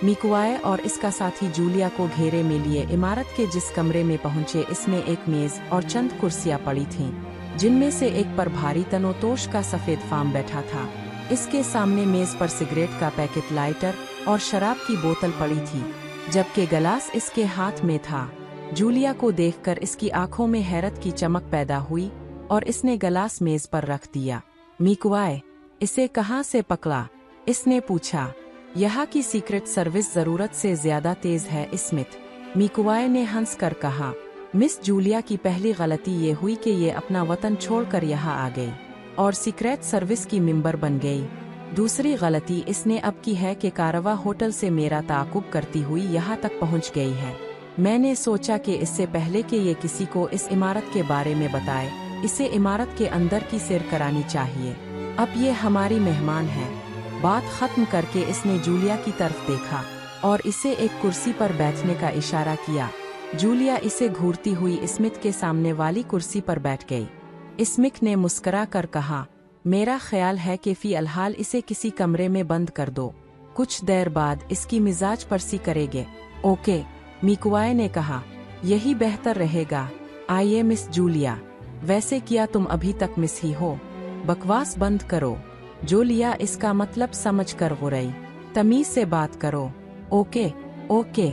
मिकुआए और इसका साथी जूलिया को घेरे में लिए इमारत के जिस कमरे में पहुंचे, इसमें एक मेज और चंद कुर्सियां पड़ी थीं, जिनमें से एक पर भारी तनोतोश का सफेद फार्म बैठा था। इसके सामने मेज पर सिगरेट का पैकेट, लाइटर और शराब की बोतल पड़ी थी, जबकि गिलास इसके हाथ में था। जूलिया को देखकर इसकी आंखों में हैरत की चमक पैदा हुई और इसने गिलास मेज पर रख दिया। मिकुआए, इसे कहाँ से पकड़ा? इसने पूछा। यहाँ की सीक्रेट सर्विस जरूरत से ज्यादा तेज है, स्मिथ। मिकुआए ने हंसकर कहा। मिस जूलिया की पहली गलती ये हुई कि ये अपना वतन छोड़कर यहाँ आ गई और सीक्रेट सर्विस की मेंबर बन गई। दूसरी गलती इसने अब की है कि कारवा होटल से मेरा ताकुब करती हुई यहाँ तक पहुँच गई है। मैंने सोचा कि इससे पहले कि ये किसी को इस इमारत के बारे में बताए, इसे इमारत के अंदर की सैर करानी चाहिए। अब ये हमारी मेहमान है। बात खत्म करके इसने जूलिया की तरफ देखा और इसे एक कुर्सी पर बैठने का इशारा किया। जूलिया इसे घूरती हुई स्मिथ के सामने वाली कुर्सी पर बैठ गई। स्मिथ ने मुस्करा कर कहा, मेरा ख्याल है कि फिलहाल इसे किसी कमरे में बंद कर दो। कुछ देर बाद इसकी मिजाज परसी करेंगे। ओके, मिकुआए ने कहा, यही बेहतर रहेगा। आइए मिस जूलिया। वैसे क्या तुम अभी तक मिस ही हो? बकवास बंद करो। जूलिया इसका मतलब समझ कर गुर्राई। तमीज से बात करो। ओके ओके,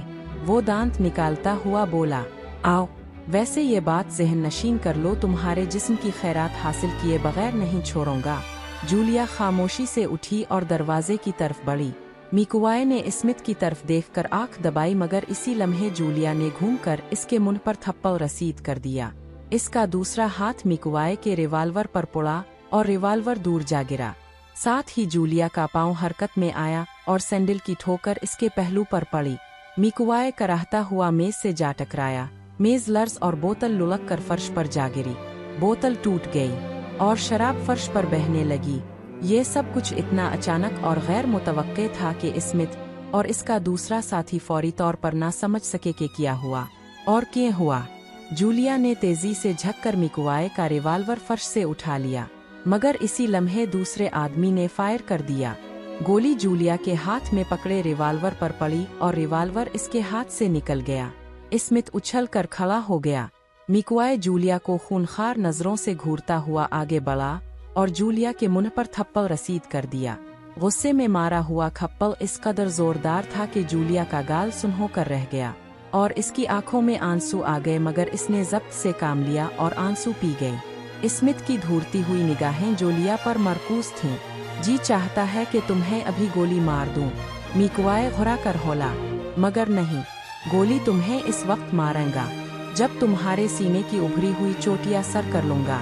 वो दांत निकालता हुआ बोला। आओ, वैसे ये बात ज़हन नशीन कर लो, तुम्हारे जिस्म की खैरात हासिल किए बगैर नहीं छोड़ूंगा। जूलिया खामोशी से उठी और दरवाजे की तरफ बढ़ी। मिकुआए ने स्मिथ की तरफ देखकर आंख दबाई, मगर इसी लम्हे जूलिया ने घूमकर इसके मुंह पर थप्पड़ रसीद कर दिया। इसका दूसरा हाथ मिकुआए के रिवाल्वर पर पड़ा और रिवाल्वर दूर जा गिरा। साथ ही जूलिया का पांव हरकत में आया और सैंडल की ठोकर इसके पहलू पर पड़ी। मिकुआए कराहता हुआ मेज से जा टकराया। मेज लर्ज और बोतल लुढ़क कर फर्श पर जा गिरी। बोतल टूट गई और शराब फर्श पर बहने लगी। ये सब कुछ इतना अचानक और गैर मुतवक्के था कि स्मिथ और इसका दूसरा साथी फौरी तौर पर ना समझ सके कि क्या हुआ और क्यों हुआ। जूलिया ने तेजी से झककर मिकुआए का रिवाल्वर फर्श से उठा लिया, मगर इसी लम्हे दूसरे आदमी ने फायर कर दिया। गोली जूलिया के हाथ में पकड़े रिवाल्वर पर पड़ी और रिवाल्वर इसके हाथ से निकल गया। स्मिथ उछल कर खड़ा हो गया। मिकुआए जूलिया को खूनखार नजरों से घूरता हुआ आगे बढ़ा और जूलिया के मुंह पर थप्पड़ रसीद कर दिया। गुस्से में मारा हुआ थप्पड़ इस कदर जोरदार था कि जूलिया का गाल सुन्न कर रह गया और इसकी आंखों में आंसू आ गए, मगर इसने जब्त से काम लिया और आंसू पी गई। स्मिथ की घूरती हुई निगाहें जूलिया पर मरकूज थीं। जी चाहता है कि तुम्हें अभी गोली मार दूं। मिकुआए घुरा कर होला, मगर नहीं, गोली तुम्हें इस वक्त मारूंगा जब तुम्हारे सीने की उभरी हुई चोटियां सर कर लूंगा।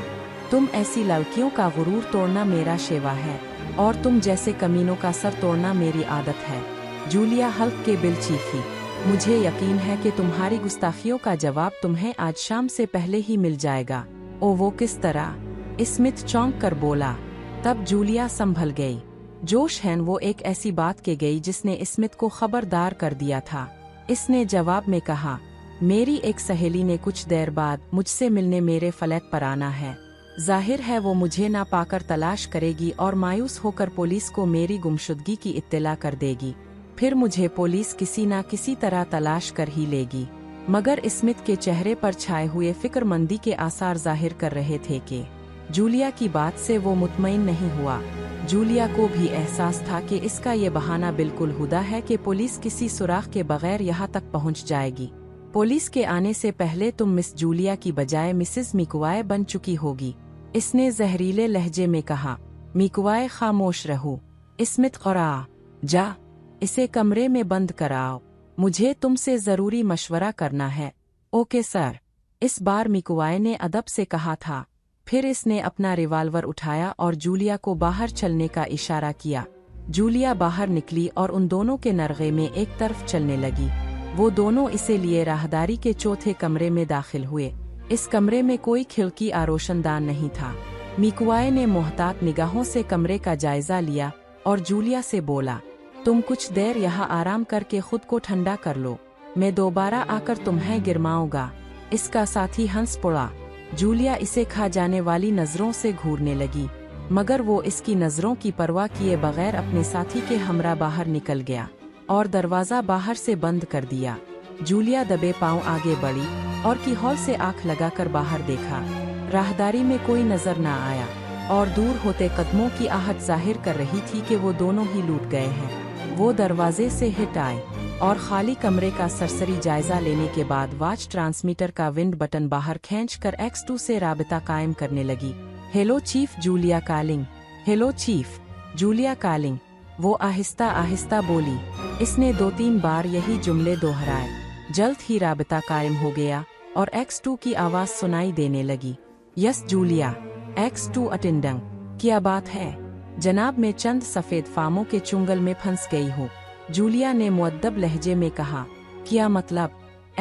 तुम ऐसी लड़कियों का गुरूर तोड़ना मेरा शेवा है और तुम जैसे कमीनों का सर तोड़ना मेरी आदत है। जूलिया हल्क के बिल चीखी। मुझे यकीन है कि तुम्हारी गुस्ताखियों का जवाब तुम्हें आज शाम से पहले ही मिल जाएगा। ओ वो किस तरह? स्मिथ चौंक कर बोला। तब जूलिया संभल गई। जोशहन वो एक ऐसी बात के गई जिसने स्मिथ को खबरदार कर दिया था। इसने जवाब में कहा, मेरी एक सहेली ने कुछ देर बाद मुझसे मिलने मेरे फ्लैट पर आना है। जाहिर है वो मुझे ना पाकर तलाश करेगी और मायूस होकर पुलिस को मेरी गुमशुदगी की इत्तला कर देगी। फिर मुझे पुलिस किसी ना किसी तरह तलाश कर ही लेगी। मगर स्मिथ के चेहरे पर छाए हुए फिक्रमंदी के आसार जाहिर कर रहे थे कि जूलिया की बात से वो मुतमईन नहीं हुआ। जूलिया को भी एहसास था कि इसका ये बहाना बिल्कुल हुदा है कि पुलिस किसी सुराग के बगैर यहाँ तक पहुँच जाएगी। पुलिस के आने से पहले तुम मिस जूलिया की बजाय मिसेस मिकुआए बन चुकी होगी, इसने जहरीले लहजे में कहा। मिकुआए खामोश रहो। स्मिथ क़ुरा, जा, इसे कमरे में बंद कराओ, मुझे तुमसे जरूरी मशवरा करना है। ओके सर, इस बार मिकुआए ने अदब से कहा था। फिर इसने अपना रिवाल्वर उठाया और जूलिया को बाहर चलने का इशारा किया। जूलिया बाहर निकली और उन दोनों के नरगे में एक तरफ चलने लगी। वो दोनों इसे लिए राहदारी के चौथे कमरे में दाखिल हुए। इस कमरे में कोई खिड़की या रोशनदान नहीं था। मिकुआए ने मोहतात निगाहों से कमरे का जायजा लिया और जूलिया से बोला, तुम कुछ देर यहाँ आराम करके खुद को ठंडा कर लो, मैं दोबारा आकर तुम्हें गिरमाऊंगा। इसका साथी हंस पड़ा। जूलिया इसे खा जाने वाली नजरों से घूरने लगी, मगर वो इसकी नजरों की परवाह किए बगैर अपने साथी के हमरा बाहर निकल गया। और दरवाज़ा बाहर से बंद कर दिया। जूलिया दबे पांव आगे बढ़ी और की हॉल से आंख लगाकर बाहर देखा। राहदारी में कोई नजर न आया और दूर होते कदमों की आहट जाहिर कर रही थी कि वो दोनों ही लूट गए हैं। वो दरवाजे से हिट आए और खाली कमरे का सरसरी जायजा लेने के बाद वॉच ट्रांसमीटर का विंड बटन बाहर खींचकर X2 से राबता कायम करने लगी। Hello chief, Julia calling. Hello chief, Julia calling. वो आहिस्ता आहिस्ता बोली। इसने 2-3 बार यही जुमले दोहराए। जल्द ही राबता कायम हो गया और X2 की आवाज़ सुनाई देने लगी। Yes Julia. X2 attendant. क्या बात है जनाब, मैं चंद सफ़ेद फामों के चुंगल में फंस गई हूँ, जूलिया ने मुअद्दब लहजे में कहा। क्या मतलब?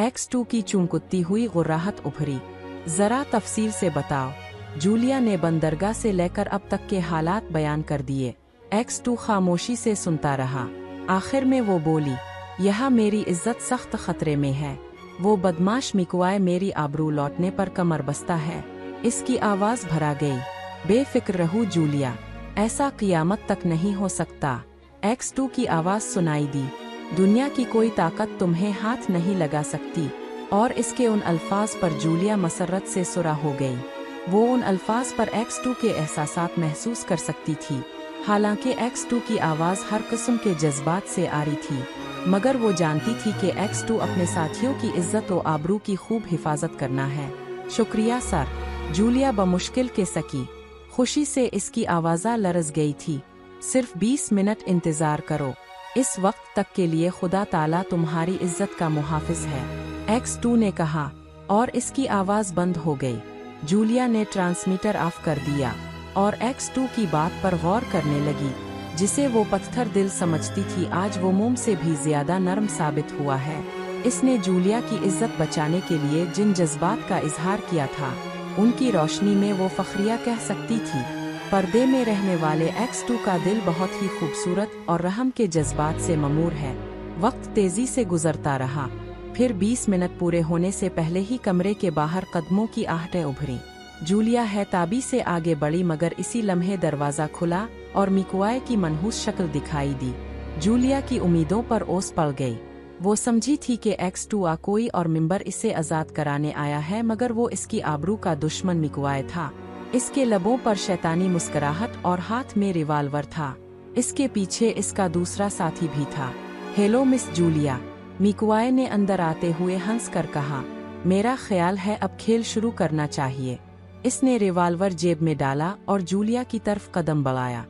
X2 की चुनकुत्ती हुई गुर्राहट उभरी। जरा तफसील से बताओ। जूलिया ने बंदरगाह से लेकर अब तक के हालात बयान कर दिए। X2 खामोशी से सुनता रहा। आखिर में वो बोली, यह मेरी इज्जत सख्त खतरे में है। वो बदमाश मिकुआए मेरी आबरू लौटने पर कमर बस्ता है। इसकी आवाज़ भरा गई। बेफिक्र रहो जूलिया, ऐसा क़ियामत तक नहीं हो सकता। X2 की आवाज़ सुनाई दी। दुनिया की कोई ताकत तुम्हें हाथ नहीं लगा सकती। और इसके उन अल्फाज पर जूलिया मसरत से सुरा हो गई। वो उन अल्फाज पर X2 के एहसासात महसूस कर सकती थी। हालांकि X2 की आवाज़ हर किस्म के जज्बात से आ रही थी, मगर वो जानती थी कि X2 अपने साथियों की इज्जत और आबरू की खूब हिफाजत करना है। शुक्रिया सर, जूलिया बमुश्किल के सकी। खुशी से इसकी आवाज़ लरज़ गई थी। सिर्फ 20 मिनट इंतज़ार करो। इस वक्त तक के लिए खुदा ताला तुम्हारी इज्जत का मुहाफिज है, X2 ने कहा और इसकी आवाज़ बंद हो गई। जूलिया ने ट्रांसमीटर ऑफ कर दिया और X2 की बात पर गौर करने लगी, जिसे वो पत्थर दिल समझती थी आज वो मोम से भी ज्यादा नरम साबित हुआ है। इसने जूलिया की इज्जत बचाने के लिए जिन जज्बात का इजहार किया था, उनकी रोशनी में वो फखरिया कह सकती थी। पर्दे में रहने वाले X2 का दिल बहुत ही खूबसूरत और रहम के जज्बात से ममूर है। वक्त तेजी से गुजरता रहा। फिर 20 मिनट पूरे होने से पहले ही कमरे के बाहर कदमों की आहटें उभरी। जूलिया है ताबी से आगे बढ़ी, मगर इसी लम्हे दरवाज़ा खुला और मिकुआए की मनहूस शक्ल दिखाई दी। जूलिया की उम्मीदों पर ओस पड़ गई। वो समझी थी कि X2 आ कोई और मिंबर इसे आज़ाद कराने आया है, मगर वो इसकी आबरू का दुश्मन मिकुआए था। इसके लबों पर शैतानी मुस्कुराहट और हाथ में रिवाल्वर था। इसके पीछे इसका दूसरा साथी भी था। हेलो मिस जूलिया, मिकुआए ने अंदर आते हुए हंस कर कहा। मेरा ख्याल है अब खेल शुरू करना चाहिए। इसने रिवाल्वर जेब में डाला और जूलिया की तरफ कदम बढ़ाया।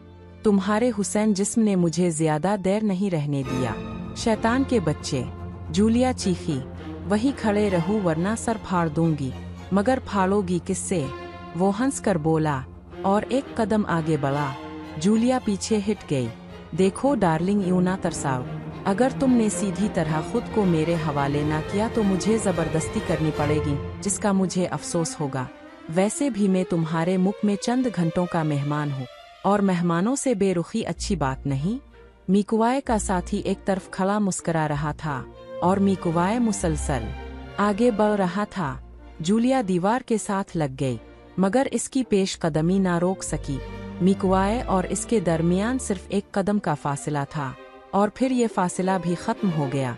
तुम्हारे हुसैन जिस्म ने मुझे ज्यादा देर नहीं रहने दिया, शैतान के बच्चे, जूलिया चीखी। वहीं खड़े रहूं वरना सर फाड़ दूंगी। मगर फाड़ोगी किससे? वो हंसकर बोला और एक कदम आगे बढ़ा। जूलिया पीछे हिट गई। देखो डार्लिंग, यूं ना तरसाओ। अगर तुमने सीधी तरह खुद को मेरे हवाले ना किया तो मुझे जबरदस्ती करनी पड़ेगी, जिसका मुझे अफसोस होगा। वैसे भी मैं तुम्हारे मुख में चंद घंटों का मेहमान हूँ और मेहमानों से बेरुखी अच्छी बात नहीं। मिकुआए का साथी एक तरफ खड़ा मुस्करा रहा था और मिकुआए मुसलसल आगे बढ़ रहा था। जूलिया दीवार के साथ लग गई, मगर इसकी पेश कदमी ना रोक सकी। मिकुआए और इसके दरमियान सिर्फ एक कदम का फासला था और फिर ये फासला भी खत्म हो गया।